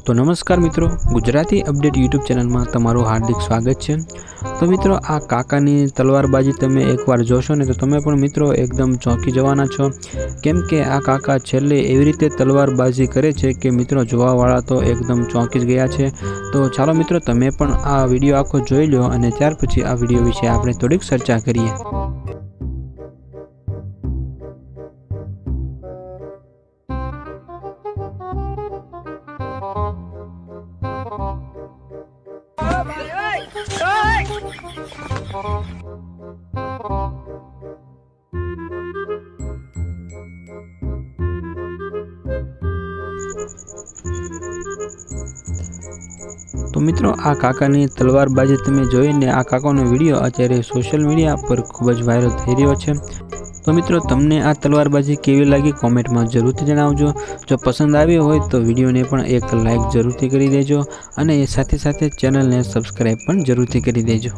तो नमस्कार मित्रों, गुजराती अपडेट यूट्यूब चैनल में तमारू हार्दिक स्वागत है। तो मित्रों, आ काकानी तलवारबाजी तमे एक बार जोशो ने तो तमे पण मित्रों एकदम चौंकी जवाना छो, केम के आ काका छेल्ले एवी रीते तलवारबाजी करे छे कि मित्रों जोवावाळा तो एकदम चौंकी ज गया छे। तो चालो मित्रों, तमे पण आ विडियो आखो जोई लो अने त्यार पछी आ विडियो विषे आपणे थोड़ीक चर्चा करीए। तो मित्रों, आ काकानी तलवारबाजी तमे जोईने आ काकानो विडियो अत्यारे सोशल मीडिया पर खूब ज वायरल थई रह्यो छे। तो मित्रों, तमने आ तलवारबाजी केवी लागी कॉमेंट में जरूरथी जणावजो। जो पसंद आवी होय तो विडियो ने पण एक लाइक जरूरथी करी देजो अने साथे साथे चेनल ने सब्सक्राइब पण जरूरथी करी देजो।